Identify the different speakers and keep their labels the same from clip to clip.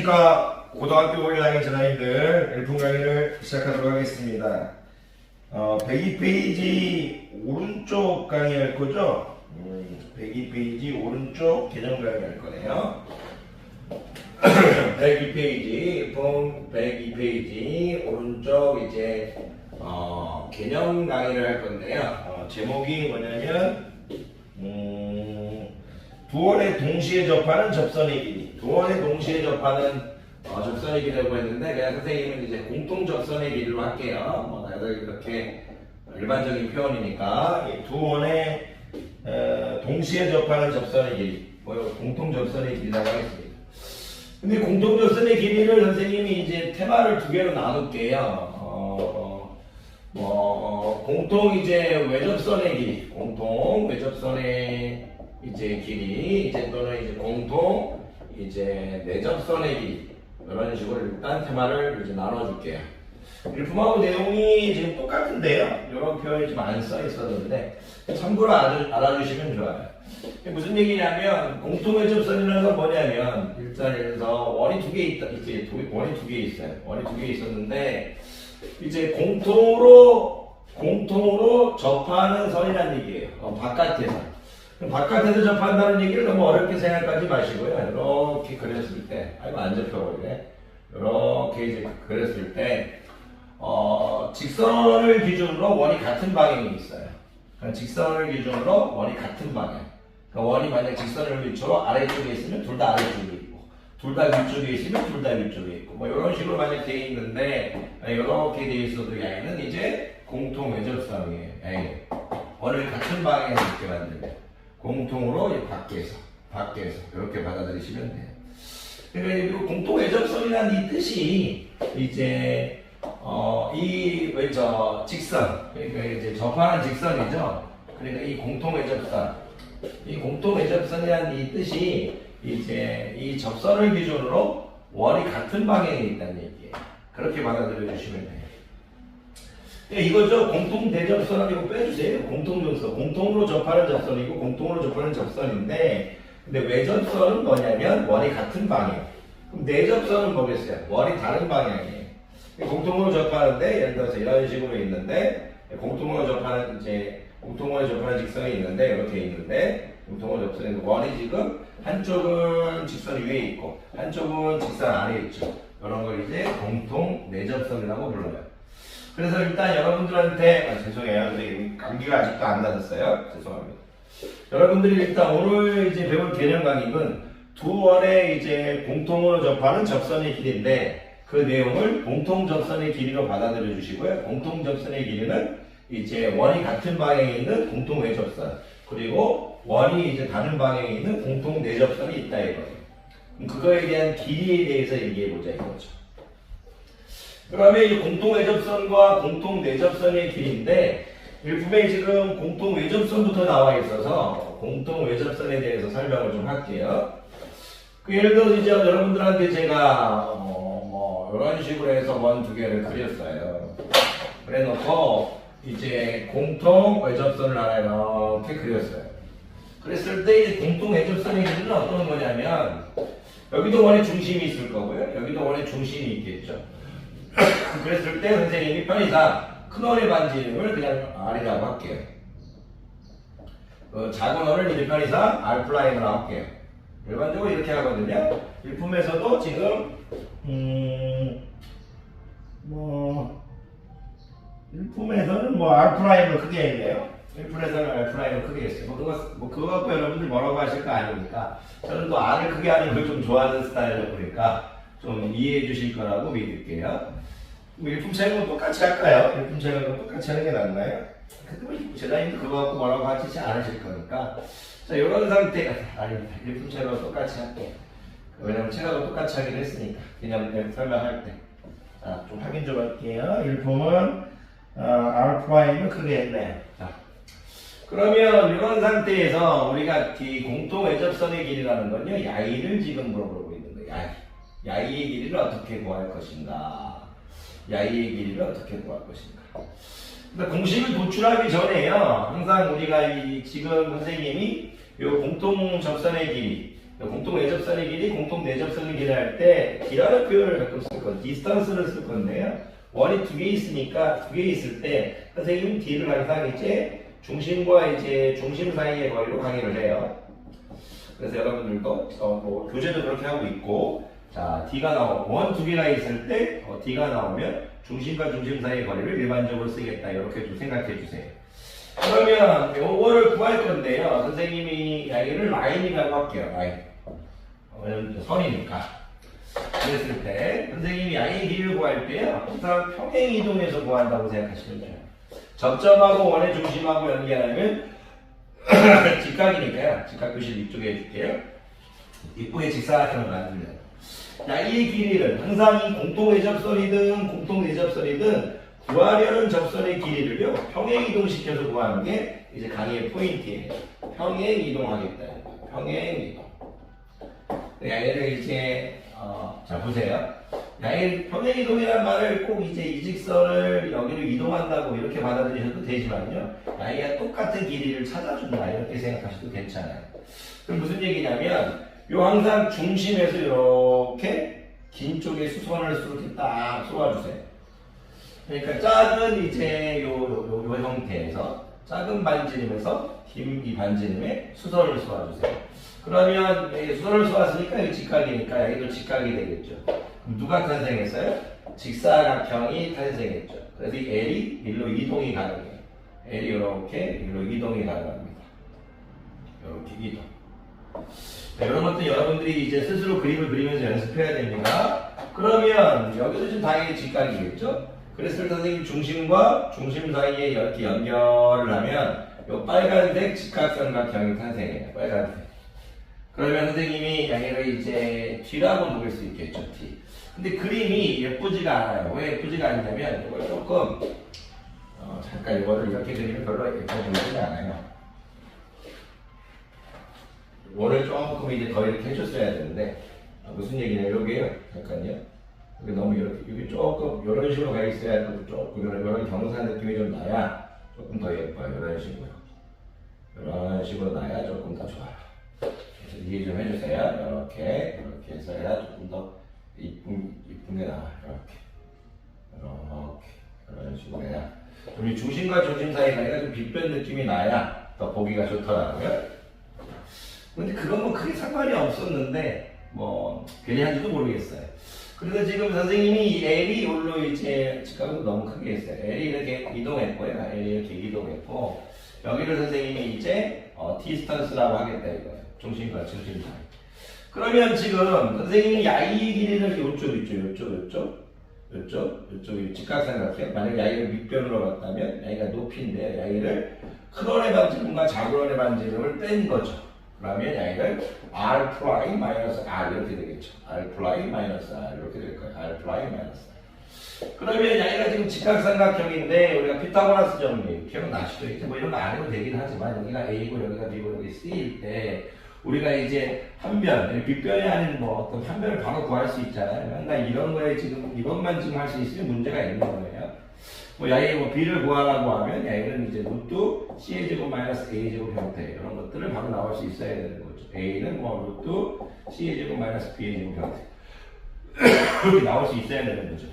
Speaker 1: 안녕하십니까. 고등학교 올라가기 전아이들 일품 강의를 시작하도록 하겠습니다. 102페이지 오른쪽 강의할 거죠? 102페이지 오른쪽 개념 강의할 거네요. 102페이지 일품 102페이지 오른쪽 이제 개념 강의를 할 건데요. 제목이 뭐냐면 두 원에 동시에 접하는 접선의 길이. 두 원에 동시에 접하는 접선의 길이라고 했는데 그냥 선생님은 이제 공통 접선의 길이로 할게요. 다들 이렇게 일반적인 표현이니까 두 원에 동시에 접하는 접선의 길이, 공통 접선의 길이라고 하겠습니다. 근데 공통 접선의 길이를 선생님이 이제 테마를 두 개로 나눌게요. 공통 이제 외접선의 길이, 공통 외접선의 이제 길이, 이제 또는 이제 공통 이제 내접선의 길이, 이런 식으로 일단 테마를 이제 나눠줄게요. 일품하고 내용이 지금 똑같은데요. 이런 표현이 좀 안 써 있었는데 참고로 알아주시면 좋아요. 무슨 얘기냐면 공통 외접선이라는 건 뭐냐면 일단 여기서 원이 두 개 있다, 이제 원이 두 개 있어요. 원이 두 개 있었는데 이제 공통으로 접하는 선이라는 얘기예요. 바깥에서. 바깥에서 접한다는 얘기를 너무 어렵게 생각하지 마시고요. 이렇게 그렸을 때, 아이고 안 접혀버리네. 이렇게 이제 그렸을 때, 직선을 기준으로 원이 같은 방향이 있어요. 그러니까 직선을 기준으로 원이 같은 방향. 그러니까 원이 만약 직선을 위주로 아래쪽에 있으면 둘 다 아래쪽에 있고, 둘 다 위쪽에 있으면 둘 다 위쪽에 있고, 뭐 이런 식으로 만약 되어 있는데, 이렇게 되어 있어도 얘는 이제 공통 외접선이에요. 원을 같은 방향에 이렇게 만들면. 공통으로 밖에서 이렇게 받아들이시면 돼요. 그리고 공통 외접선이라는 이 뜻이 이제 이 직선, 그러니까 이제 접하는 직선이죠. 그러니까 이 공통 외접선이라는 이 뜻이 이제 이 접선을 기준으로 원이 같은 방향에 있다는 얘기예요. 그렇게 받아들여 주시면 돼요. 이거죠. 공통 대접선은 이거 빼주세요. 공통으로 접하는 접선이고 공통으로 접하는 접선인데, 근데 외접선은 뭐냐면 원이 같은 방향. 그럼 내접선은 뭐겠어요? 원이 다른 방향이에요. 공통으로 접하는데 예를 들어서 이런 식으로 있는데 공통으로 접하는 직선이 있는데 이렇게 있는데 공통으로 접선에서 원이 지금 한쪽은 직선 위에 있고 한쪽은 직선 아래에 있죠. 이런 걸 이제 공통 내접선이라고 불러요. 그래서 일단 여러분들한테 죄송해요. 근데 감기가 아직도 안 나졌어요. 죄송합니다. 여러분들이 일단 오늘 이제 배울 개념 강의는 두 원의 이제 공통으로 접하는 접선의 길이인데 그 내용을 공통 접선의 길이로 받아들여 주시고요. 공통 접선의 길이는 이제 원이 같은 방향에 있는 공통 외접선, 그리고 원이 이제 다른 방향에 있는 공통 내접선이 있다 이거예요. 그거에 대한 길이에 대해서 얘기해 보자 이거죠. 그러면 이 공통 외접선과 공통 내접선의 길이인데 일품에 지금 공통 외접선부터 나와 있어서 공통 외접선에 대해서 설명을 좀 할게요. 예를 들어서 이제 여러분들한테 제가 이런 식으로 해서 원 두 개를 그렸어요. 그래 놓고 이제 공통 외접선을 하나 이렇게 그렸어요. 그랬을 때 이 공통 외접선의 길이는 어떤 거냐면 여기도 원의 중심이 있을 거고요. 여기도 원의 중심이 있겠죠. 그랬을 때 선생님이 편의상 큰 원의 반지름을 그냥 R이라고 할게요. 작은 원을 이제 편의상 R'으로 할게요. 일반적으로 이렇게 하거든요. 일품에서도 지금 일품에서는 R'을 크게 했네요. 일품에서는 R'을 크게 했어요. 그거 갖고 여러분들 뭐라고 하실 거 아니니까 저는 또 R을 크게 하는 걸 좀 좋아하는 스타일이다 보니까 좀 이해해 주실 거라고 믿을게요. 일품체는 똑같이 할까요? 일품체는 똑같이 하는 게 낫나요? 근데 제자님도 그거 갖고 뭐라고 하시지 않으실 거니까. 자, 이런 상태, 일품체로 똑같이 할게요. 왜냐면 체가도 똑같이 하긴 했으니까. 그냥 설명할 때. 자, 좀 확인 좀 할게요. 일품은 R'을 크게 했네요. 자, 그러면 이런 상태에서 우리가 이 공통 외접선의 길이라는 건요, 야이를 지금 물어보고 있는 거예요. 야이의 길이를 어떻게 구할 것인가? 야이의 길이를 어떻게 구할 것인가? 그러니까 공식을 도출하기 전에요. 항상 우리가 지금 선생님이 이 공통 접선의 길이, 공통 외접선의 길이, 공통 내접선의 길이 할 때 길이라는 표현을 가끔 쓸 건데 디스턴스를 쓸 건데요. 원이 두 개 있으니까 두 개 있을 때 선생님은 D를 항상 이제 중심과 이제 중심 사이의 거리로 강의를 해요. 그래서 여러분들도 뭐 교재도 그렇게 하고 있고, 자 D가 원 두 개가 있을 때 D가 나오면 중심과 중심 사이의 거리를 일반적으로 쓰겠다, 이렇게 좀 생각해 주세요. 그러면 요거를 구할 건데요. 선생님이 얘를 라인이라고 할게요. 라인. 왜냐면 선이니까. 그랬을 때 선생님이 양의 길이를 구할 때요, 항상 평행 이동해서 구한다고 생각하시면 돼요. 접점하고 원의 중심하고 연결하면 직각이니까요. 직각 표시를 이쪽에 해줄게요. 이쁘게 직사각형을 만들면 양의 길이를 항상 이 공통 외접선이든 공통 내접선이든 구하려는 접선의 길이를요 평행 이동시켜서 구하는 게 이제 강의의 포인트예요. 평행 이동하겠다. 평행 이동. 얘를 이제 자 보세요. 양의 평행 이동이라는 말을 꼭 이제 이 직선을 여기로 이동한다고 이렇게 받아들이셔도 되지만요, 양이가 똑같은 길이를 찾아준다 이렇게 생각하셔도 괜찮아요. 그럼 무슨 얘기냐면 요 항상 중심에서 이렇게 긴 쪽에 수선을 이렇게 딱 쏘아주세요. 그러니까 작은 이제 요 형태에서 작은 반지름에서 긴 이 반지름에 수선을 쏘아주세요. 그러면 수선을 쏘았으니까 이 직각이니까 여기도 직각이 되겠죠. 그럼 누가 탄생했어요? 직사각형이 탄생했죠. 그래서 이 L이 일로 이동이 가능해요. L이 이렇게 일로 이동이 가능합니다. 이렇게 이동. 네, 이런 것도 여러분들이 이제 스스로 그림을 그리면서 연습해야 됩니다. 그러면 여기도 지금 당연히 직각이겠죠? 그랬을 때 선생님 중심과 중심 사이에 이렇게 연결을 하면 이 빨간색 직각삼각형이 탄생해요. 빨간색. 그러면 선생님이 양해를 이제 T라고 부를 수 있겠죠. T. 근데 그림이 예쁘지가 않아요. 왜 예쁘지가 않냐면 이걸 조금 잠깐 이거를 이렇게 그리면 별로 예뻐 보이지 않아요. 원을 조금 이제 더 이렇게 해줬어야 되는데 무슨 얘기냐면 여기에요. 잠깐요. 여기 너무 이렇게 여기 조금 이런 식으로 가 있어야 조금 이런 경사 느낌이 좀 나야 조금 더 예뻐요. 이런 식으로. 이런 식으로 나야 조금 더 좋아요. 그래서 이해 좀 해주세요. 이렇게 해서야 조금 더 이쁜 게 나와요. 이렇게 이런 식으로 해야 좀 이 중심과 중심 사이가 좀 빗변 느낌이 나야 더 보기가 좋더라고요. 근데 그건 뭐 크게 상관이 없었는데 뭐 괜히 한지도 모르겠어요. 그래서 지금 선생님이 이 L이 여기로 이제 직각으로 너무 크게 했어요. L이 이렇게 이동했고요. L이 이렇게 이동했고 여기를 선생님이 이제 디스턴스라고 하겠다 이거예요. 중심과 중심 사이. 그러면 지금 선생님이 야이 길이를 이쪽 있죠. 이쪽이 직각삼각형. 만약에 야이를 밑변으로 봤다면 야이가 높이인데 야이를 큰 원의 반지름과 작은 원의 반지름을 뺀 거죠. 그러면 야이를 R' R 이렇게 되겠죠. R' R 이렇게 될 거예요. R' R. 그러면 야이가 지금 직각삼각형인데 우리가 피타고라스 정리 기억나시죠? 이제 뭐 이런 거 안 해도 되긴 하지만 여기가 A고 여기가 B고 여기 C일 때 우리가 이제 한 변, 빗변이 아닌 뭐 어떤 한 변을 바로 구할 수 있잖아요. 그러니까 이런 거에 지금 이것만 지금 할 수 있으면 문제가 있는 거예요. 뭐 야의 뭐 B를 구하라고 하면 야는 이제 루트 C의 제곱 마이너스 A의 제곱 형태 이런 것들을 바로 나올 수 있어야 되는 거죠. A는 뭐 루트 C의 제곱 마이너스 B의 제곱 형태 그렇게 나올 수 있어야 되는 거죠.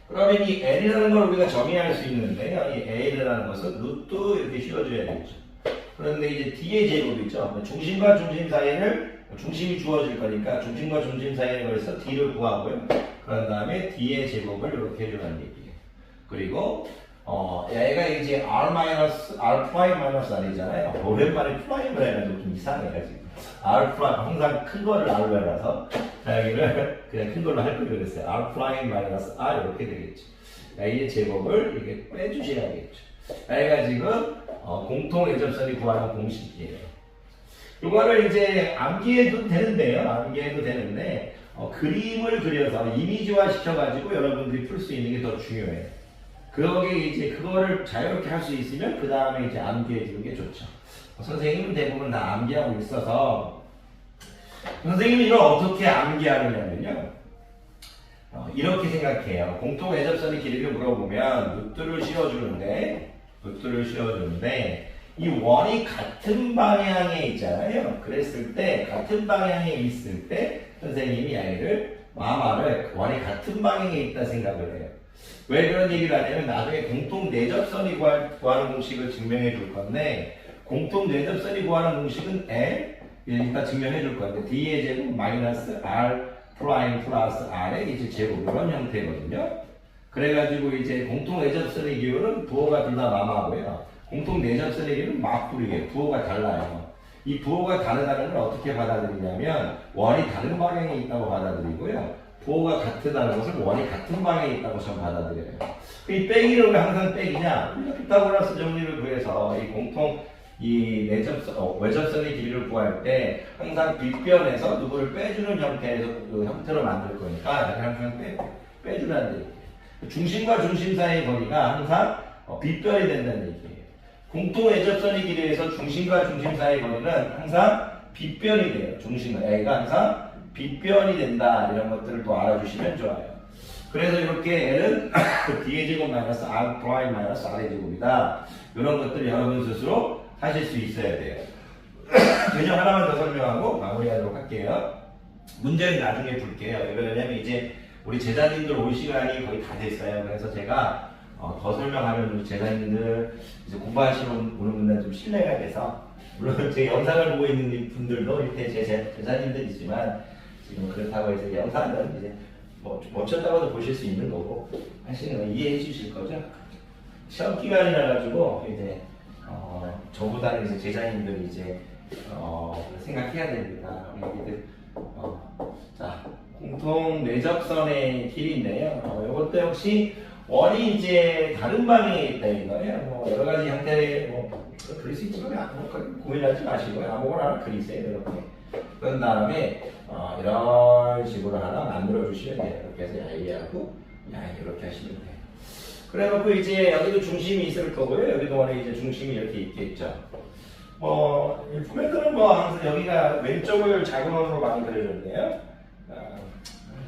Speaker 1: 그러면 이 L이라는 걸 우리가 정의할 수 있는데요. 이 L이라는 것은 루트 이렇게 씌워줘야 되겠죠. 그런데 이제 D의 제곱이죠. 중심과 중심 사이를 중심이 주어질 거니까 중심과 중심 사이에 걸쳐서 D를 구하고요. 그런 다음에 D의 제곱을 이렇게 해주는 얘기예요. 그리고 얘가 이제 R'-R이잖아요. 오랜만에 프라임을 해가지고 좀 이상해요 지금. R' 항상 큰 거를 R로 해놔서 여기를 그냥 큰 걸로 할 걸 그랬어요. R'-R 이렇게 되겠죠. A의 제곱을 이렇게 빼주셔야겠죠. 얘가 지금 공통 외접선이 구하는 공식이에요. 이거를 이제 암기해도 되는데요. 암기해도 되는데 그림을 그려서 이미지화 시켜가지고 여러분들이 풀 수 있는 게 더 중요해요. 그거게 이제 그거를 자유롭게 할 수 있으면 그 다음에 이제 암기해 주는 게 좋죠. 선생님은 대부분 다 암기하고 있어서 선생님이 이걸 어떻게 암기하느냐면요. 이렇게 생각해요. 공통 외접선의 길이를 물어보면 루트를 씌워주는데 이 원이 같은 방향에 있잖아요. 그랬을 때 같은 방향에 있을 때 선생님이 아이를 마마를 원이 같은 방향에 있다 생각을 해요. 왜 그런 얘기를 하냐면 나중에 공통 내접선이 구하는 공식을 증명해 줄 건데 공통 내접선이 구하는 공식은 L 일단 증명해 줄 건데 D의 제곱 마이너스 R 프라임 플러스 R의 이제 제곱 이런 형태거든요. 그래가지고 이제 공통 내접선의 기호는 부호가 둘 다 마마고요. 공통 내접선의 기호는 맞불이에요. 부호가 달라요. 이 부호가 다르다는 걸 어떻게 받아들이냐면 원이 다른 방향에 있다고 받아들이고요. 부호가 같다는 것을 원이 같은 방향에 있다고 저는 받아들여요. 이 빼기를 왜 항상 빼기냐? 우리가 피타고라스 정리를 구해서 이 공통 이 외접선의 길이를 구할 때 항상 빗변에서 누구를 빼주는 형태에서 그 형태로 만들 거니까 항상 빼주라는 얘기예요. 중심과 중심 사이의 거리가 항상 빗변이 된다는 얘기예요. 공통 외접선의 길이에서 중심과 중심 사이의 거리는 항상 빗변이 돼요. 중심과 A가 항상 빗변이 된다. 이런 것들을 또 알아주시면 좋아요. 그래서 이렇게 L은 D의 제곱 마이너스 R 프라임 마이너스 R의 제곱이다. 이런 것들을 여러분 스스로 하실 수 있어야 돼요. 개념 하나만 더 설명하고 마무리하도록 할게요. 문제는 나중에 볼게요. 왜냐면 이제 우리 제자님들 올 시간이 거의 다 됐어요. 그래서 제가 더 설명하면 우리 제자님들 이제 공부하시러 오는 분들은 좀 신뢰가 돼서 물론 제 영상을 보고 있는 분들도 이렇게 제 제자님들이지만 지금 그렇다고 해서 영상은 이제 뭐 멈췄다고도 보실 수 있는 거고 하시는 거 이해해 주실 거죠? 시험 기간이라 가지고 이제 저보다는 이제 제자님들이 이제 생각해야 됩니다. 우리들 자 공통 내접선의 길이인데요. 이것도 역시 원이 이제 다른 방향에 있다 이거예요. 뭐 여러 가지 형태의 뭐 그릴 수 있지만 고민하지 마시고요. 아무거나 하나 그리세요. 이렇게. 그런 다음에 이런 식으로 하나 만들어 주시면 돼요. 이렇게 해서 야이하고 야이 이렇게 하시면 돼요. 그래놓고 이제 여기도 중심이 있을 거고요. 여기도 원래 이제 중심이 이렇게 있겠죠. 일품에서는 뭐 항상 여기가 왼쪽을 작은 원으로 많이 그려줬네요.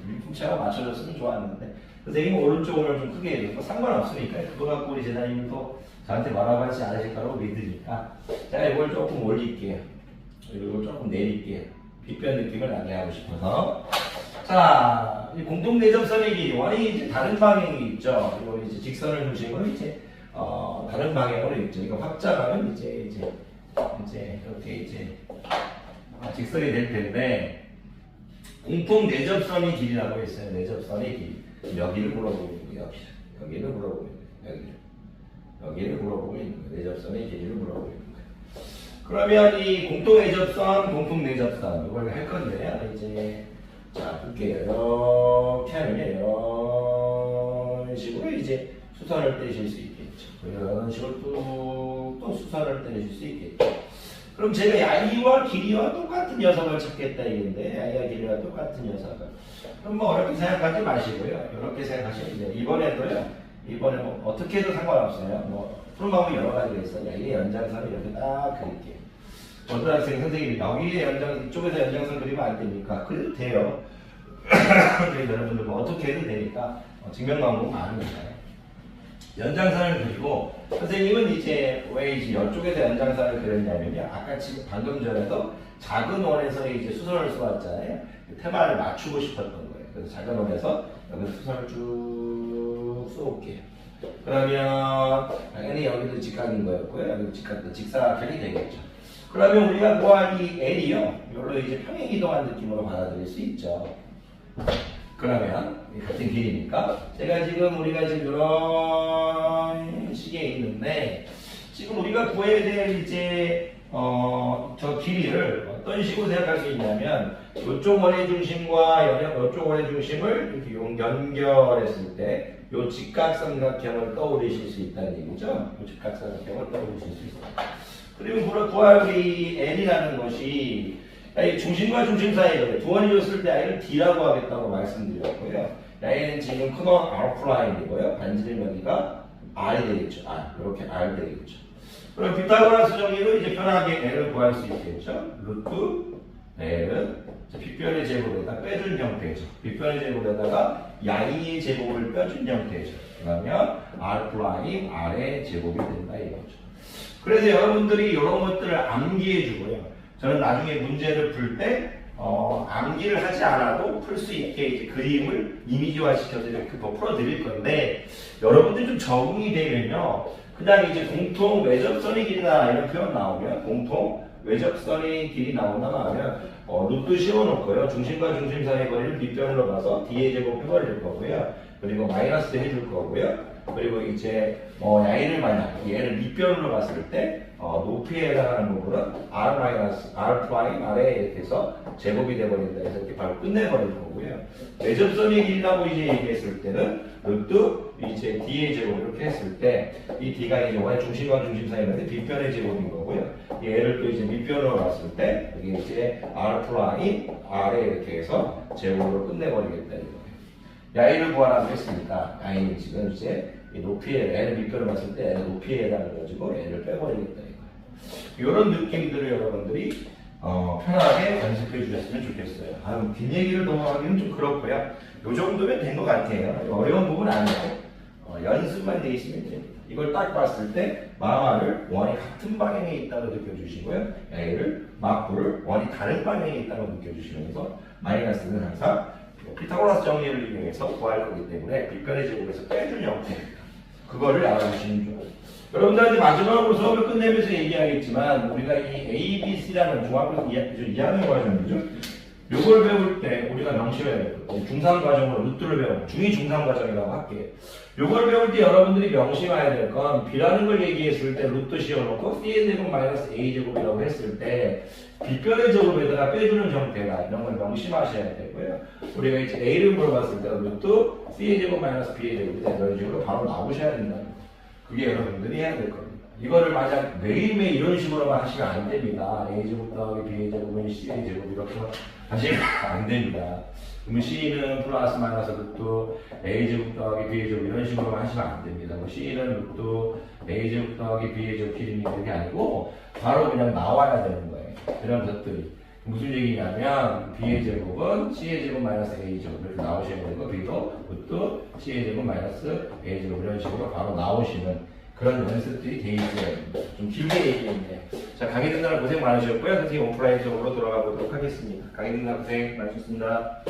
Speaker 1: 일품체가 맞춰줬으면 좋았는데 선생님은 오른쪽을 좀 크게 해도 상관없으니까 그거 갖고 우리 제자님도 저한테 말아가지 않으실 거라고 믿으니까 제가 이걸 조금 올릴게요. 이걸 조금 내릴게요. 빗변 느낌을 나게 하고 싶어서. 자, 이 공통 내접선의 길이 원이 이제 다른 방향이 있죠. 그리고 이제 직선을 중심으로 이제 다른 방향으로 있죠. 이거 확장하면 이제 이렇게 이제 직선이 될 텐데 공통 내접선의 길이라고 했어요. 내접선의 길이. 여기를 물어보고 있는 거예요. 여기를 물어보고 있는 거예요. 여기를 물어보고 있는 거예요. 내접선의 길이를 물어보고 있는 거예요. 그러면 이 공통 내접선, 공통 내접선 이걸 할 건데요. 이제 자 볼게요. 이렇게 하면 이런 식으로 이제 수선을 떼실 수 있겠죠. 이런 식으로 또 수선을 떼실 수 있겠죠. 그럼 제가 야이와 길이와 똑같은 녀석을 찾겠다 이건데 야이와 길이와 똑같은 녀석을 그럼 뭐 어렵게 생각하지 마시고요. 이렇게 생각하시면 돼요. 이번에 뭐 어떻게 해도 상관없어요. 뭐 푸른 방법이 여러 가지가 있어요. 야이의 연장선을 이렇게 딱 그릴게요. 어떤 학생 선생님이 여기에 이쪽에서 연장선 그리면 안 됩니까? 그래도 돼요. 그래서 여러분들 뭐 어떻게 해도 되니까 증명 방법 많으니까요. 연장선을 그리고 선생님은 이제 왜 이제 이쪽에서 연장선을 그렸냐면요. 아까 지금 방금 전에도 작은 원에서 이제 수선을 쏘았잖아요. 테마를 맞추고 싶었던 거예요. 그래서 작은 원에서 여기 수선을 쭉 쏘올게요. 그러면 당연히 여기도 직각인 거였고요. 여기도 직각도 직사각형이 되겠죠. 그러면 우리가 구한 이 L이요. 이걸로 이제 평행 이동한 느낌으로 받아들일 수 있죠. 그러면 같은 길이니까 제가 지금 우리가 지금 이런 식에 있는데 지금 우리가 구해야 될 이제 저 길이를 어떤 식으로 생각할 수 있냐면 이쪽 원의 중심과 이쪽 원의 중심을 이렇게 연결했을 때 이 직각삼각형을 떠올리실 수 있다는 얘기죠. 이 직각삼각형을 떠올리실 수 있어요. 그리고 구할 우리 L이라는 것이 중심과 중심 사이에 두 원이 줬을 때 I를 D라고 하겠다고 말씀드렸고요. A는 지금 큰 원 R'이고요. 반지름 여기가 R이 되겠죠. 이렇게 R 되겠죠. 그럼 피타고라스 정리로 이제 편하게 L을 구할 수 있겠죠. 루트 L은 빗변의 제곱에다 빼준 형태죠. 빗변의 제곱에다가 야이의 제곱을 빼준 형태죠. 그러면 R', R의 제곱이 된다 이거죠. 그래서 여러분들이 이런 것들을 암기해 주고요. 저는 나중에 문제를 풀 때 암기를 하지 않아도 풀 수 있게 이제 그림을 이미지화 시켜서 이렇게 풀어 드릴 건데, 여러분들이 좀 적응이 되면요, 그냥 이제 공통 외접선의 길이나 이런 표현 나오면, 공통 외접선의 길이 나온다고 하면 루트 씌워놓고요, 중심과 중심 사이의 거리를 밑변으로 봐서 D의 제곱 해버릴 거고요, 그리고 마이너스 해줄 거고요, 그리고 이제 A를 만약 얘를 밑변으로 봤을 때 높이에 해당하는 부분은 R 프라임 아래에 이렇게 해서 제곱이 되버린다 해서 이렇게 바로 끝내버릴 거고요. 외접선의 길이라고 이제 얘기했을 때는 루트 이제 D의 제곱 이렇게 했을 때 이 D가 이제 Y의 중심과 중심 사이인데 뒷변의 제곱인 거고요. 얘를 또 이제 밑변으로 봤을 때 여기 이제 R 프라임 아래 이렇게 해서 제곱으로 끝내버리겠다 이거예요. A를 구하라고 했으니까 A는 지금 이제 이 높이에 L을 밑변을 봤을 때 L의 높이에 해당해가지고 L을 빼버리겠다 이거예요. 이런 느낌들을 여러분들이 편하게 연습해 주셨으면 좋겠어요. 뒷얘기를 더 하기는 좀 그렇고요. 요 정도면 된 것 같아요. 어려운 부분 아니에요. 연습만 돼 있으면 됩니다. 이걸 딱 봤을 때 마마를 원이 같은 방향에 있다고 느껴주시고요. A를 마구를 원이 다른 방향에 있다고 느껴주시면서 마이너스는 항상 피타고라스 정리를 이용해서 구할 거기 때문에 빗변의 제곱에서 빼준 형태입니다. 그거를 알아주시면 좋아요. 여러분들한테 마지막으로 수업을 끝내면서 얘기하겠지만, 우리가 이 A, B, C라는 중학교 2학년 과정이죠. 요걸 배울 때 우리가 명심해야 돼요. 중3 과정으로 루트를 배우고 중2 중3 과정이라고 할게요. 요걸 배울 때 여러분들이 명심해야 될 건, B라는 걸 얘기했을 때 루트 씌워놓고 C의 제곱 마이너스 A 제곱이라고 했을 때 빗변의 제곱에다가 빼주는 형태다, 이런 걸 명심하셔야 되고요. 우리가 이제 A를 물어봤을 때 루트 C의 제곱 마이너스 B의 제곱이다, 이런 식으로 바로 나오셔야 된다. 그게 여러분들이 해야 될 겁니다. 이거를 만약 매일매일 이런 식으로만 하시면 안 됩니다. A 제곱 더하기 B의 제곱은 C의 제곱 이렇게 하시면 안 됩니다. 그러면 C는 플러스 마이너스 루트 A 제곱 더하기 B의 제곱 이런 식으로만 하시면 안 됩니다. C는 루트 A 제곱 더하기 B의 제곱 길이니까 그게 아니고 바로 그냥 나와야 되는 거예요. 이런 것들이 무슨 얘기냐면, B의 제곱은 C의 제곱 마이너스 A 제곱 이렇게 나오셔야 되고, B도 루트 C의 제곱 마이너스 A 제곱 이런 식으로 바로 나오시는 그런 연습들이 돼 있어요. 좀 길게 얘기했네요. 자, 강의 듣느라 고생 많으셨고요. 선생님 오프라인 쪽으로 돌아가 보도록 하겠습니다. 강의 듣느라 고생 많으셨습니다.